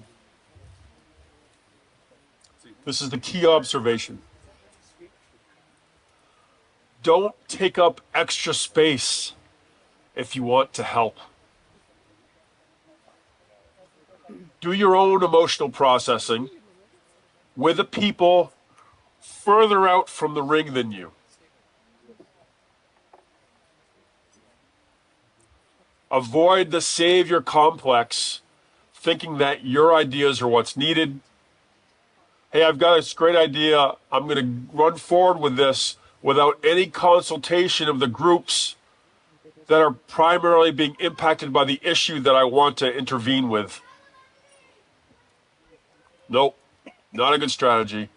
This is the key observation. Don't take up extra space if you want to help. Do your own emotional processing with the people further out from the ring than you. Avoid the savior complex, thinking that your ideas are what's needed. Hey, I've got this great idea. I'm going to run forward with this without any consultation of the groups that are primarily being impacted by the issue that I want to intervene with. Nope, not a good strategy.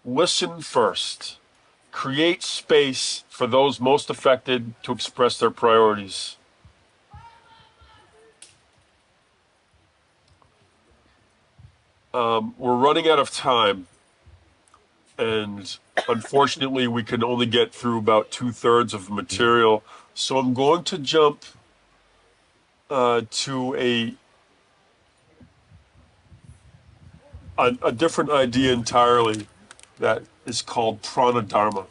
Listen first. Create space for those most affected to express their priorities. We're running out of time, and unfortunately we can only get through about 2/3 of the material. So I'm going to jump to a different idea entirely that is called prana dharma.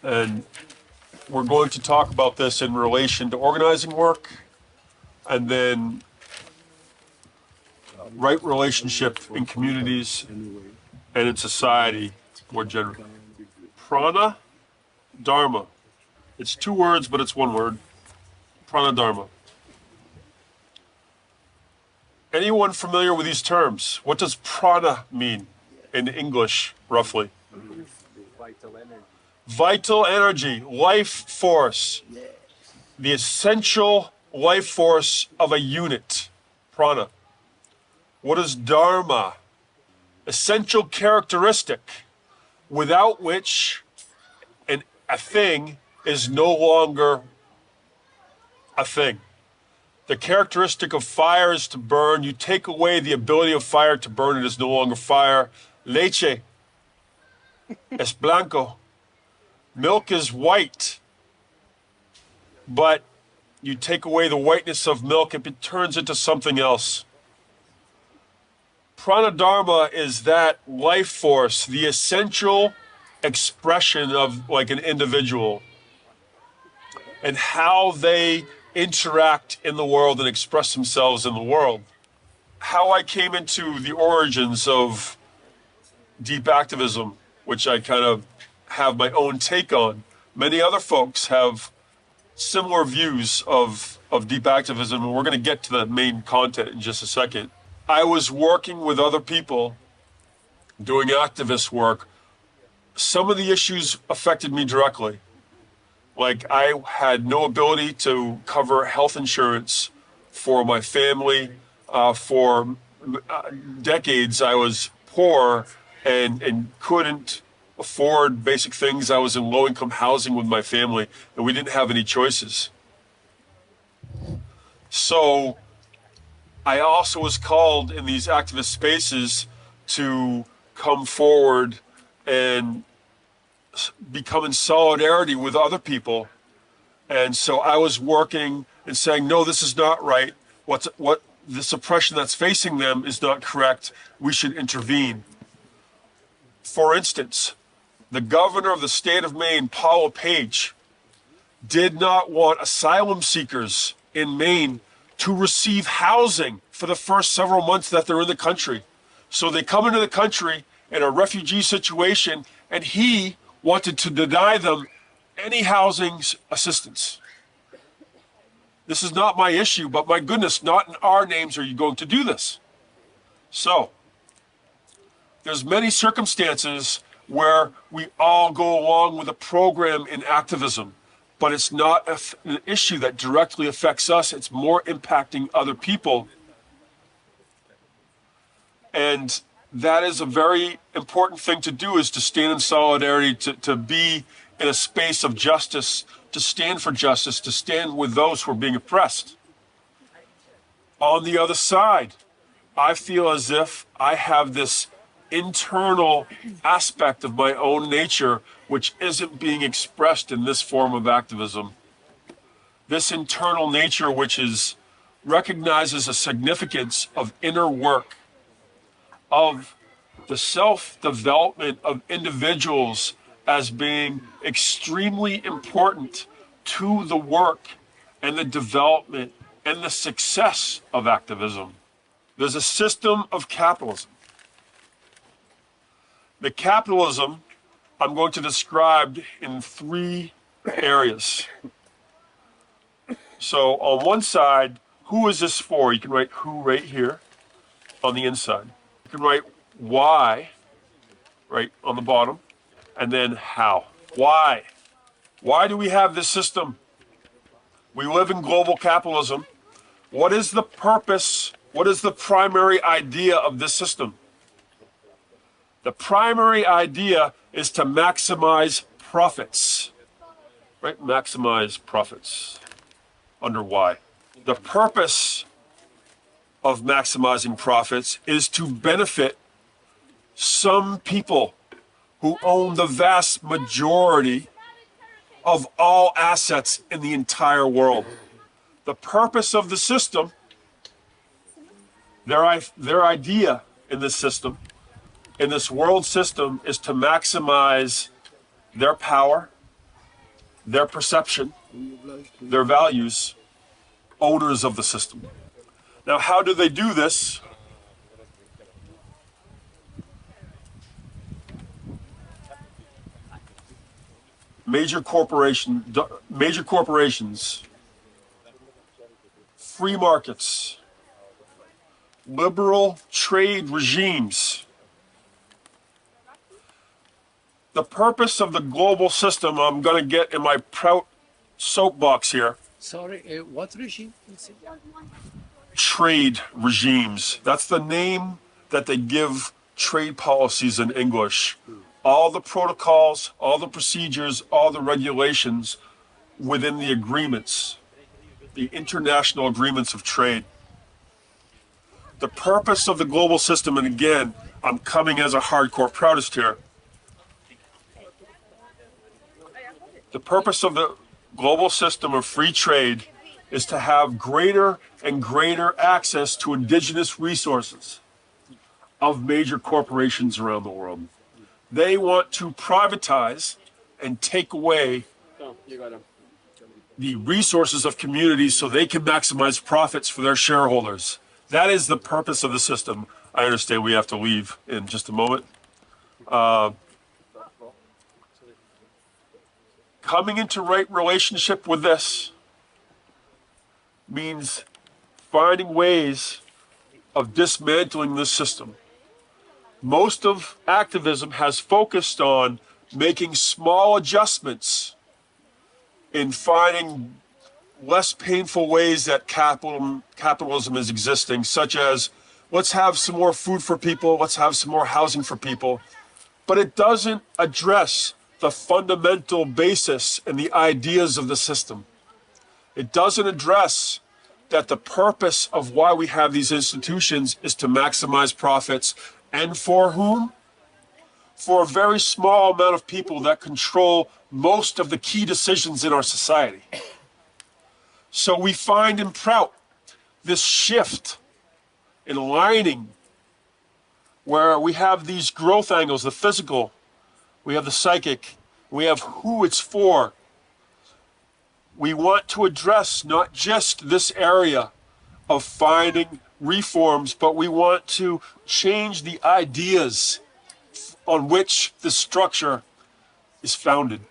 And we're going to talk about this in relation to organizing work and then right relationship in communities and in society more generally. Prana dharma. It's 2 words, but it's 1 word. Prana dharma. Anyone familiar with these terms? What does prana mean in English, roughly? Vital energy. Vital energy, life force. The essential life force of a unit. Prana. What is dharma? Essential characteristic without which a thing is no longer a thing. The characteristic of fire is to burn. You take away the ability of fire to burn, it is no longer fire. Leche es blanco. Milk is white, but you take away the whiteness of milk, it turns into something else. Pranadharma is that life force, the essential expression of like an individual and how they interact in the world and express themselves in the world. How I came into the origins of deep activism, which I kind of have my own take on. Many other folks have similar views of deep activism, and we're going to get to the main content in just a second. I was working with other people doing activist work. Some of the issues affected me directly. Like I had no ability to cover health insurance for my family. For decades, I was poor and couldn't afford basic things. I was in low-income housing with my family, and we didn't have any choices. So I also was called in these activist spaces to come forward and become in solidarity with other people. And so I was working and saying, no, this is not right. What this oppression that's facing them is not correct. We should intervene. For instance, the governor of the state of Maine, Paul Page, did not want asylum seekers in Maine to receive housing for the first several months that they're in the country. So they come into the country in a refugee situation, and he wanted to deny them any housing assistance. This is not my issue, but my goodness, not in our names are you going to do this. So there's many circumstances where we all go along with a program in activism, but it's not an issue that directly affects us. It's more impacting other people. And that is a very important thing to do, is to stand in solidarity, to be in a space of justice, to stand for justice, to stand with those who are being oppressed. On the other side, I feel as if I have this internal aspect of my own nature which isn't being expressed in this form of activism. This internal nature which recognizes a significance of inner work, of the self-development of individuals as being extremely important to the work and the development and the success of activism. There's a system of capitalism. The capitalism I'm going to describe in 3 areas. So on one side, who is this for? You can write who right here on the inside. You can write why right on the bottom, and then how. Why? Why do we have this system? We live in global capitalism. What is the purpose? What is the primary idea of this system? The primary idea is to maximize profits, right? Maximize profits under why. The purpose of maximizing profits is to benefit some people who own the vast majority of all assets in the entire world. The purpose of the system, their idea in this system, in this world system, is to maximize their power, their perception, their values, owners of the system. Now, how do they do this? Major corporations, free markets, liberal trade regimes. The purpose of the global system, I'm going to get in my Prout soapbox here. Sorry, what regime? Trade regimes. That's the name that they give trade policies in English. all the protocols, all the procedures, all the regulations within the agreements, the international agreements of trade. The purpose of the global system, and again, I'm coming as a hardcore Proutist here. The purpose of the global system of free trade is to have greater and greater access to indigenous resources of major corporations around the world. They want to privatize and take away the resources of communities so they can maximize profits for their shareholders. That is the purpose of the system. I understand we have to leave in just a moment. Coming into right relationship with this means finding ways of dismantling this system. Most of activism has focused on making small adjustments in finding less painful ways that capitalism is existing, such as let's have some more food for people, let's have some more housing for people. But it doesn't address the fundamental basis and the ideas of the system. It doesn't address that the purpose of why we have these institutions is to maximize profits. And for whom? For a very small amount of people that control most of the key decisions in our society. So we find in Prout this shift in aligning where we have these growth angles, the physical, we have the psychic, we have who it's for. We want to address not just this area of finding reforms, but we want to change the ideas on which the structure is founded.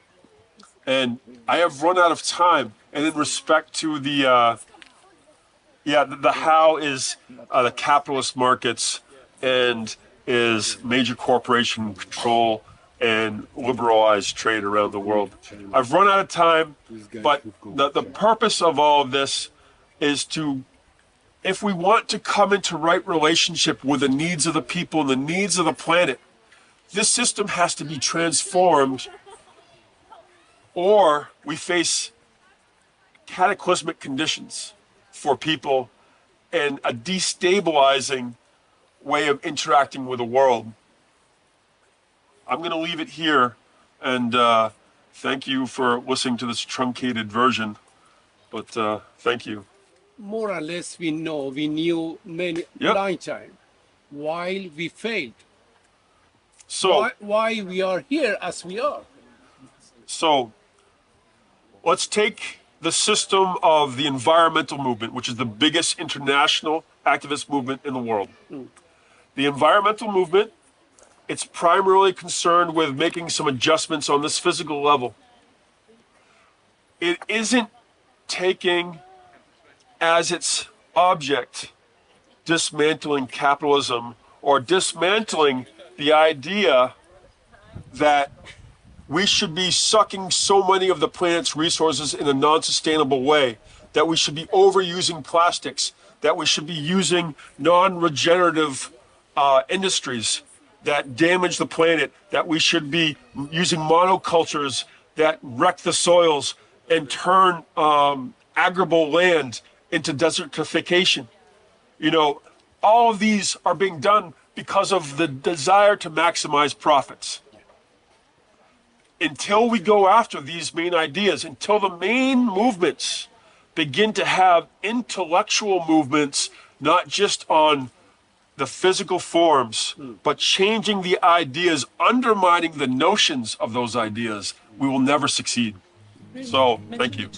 And I have run out of time. And in respect to the how is the capitalist markets and is major corporation control and liberalized trade around the world. I've run out of time, but the purpose of all of this is to, if we want to come into right relationship with the needs of the people and the needs of the planet, this system has to be transformed, or we face cataclysmic conditions for people and a destabilizing way of interacting with the world. I'm going to leave it here, and thank you for listening to this truncated version, but thank you. More or less we knew many long time, while we failed. So why we are here as we are. So let's take the system of the environmental movement, which is the biggest international activist movement in the world. The environmental movement, it's primarily concerned with making some adjustments on this physical level. It isn't taking as its object dismantling capitalism or dismantling the idea that we should be sucking so many of the planet's resources in a non-sustainable way, that we should be overusing plastics, that we should be using non-regenerative industries that damage the planet, that we should be using monocultures that wreck the soils and turn arable land into desertification. You know, all of these are being done because of the desire to maximize profits. Until we go after these main ideas, until the main movements begin to have intellectual movements, not just on the physical forms, but changing the ideas, undermining the notions of those ideas, we will never succeed. So, thank you.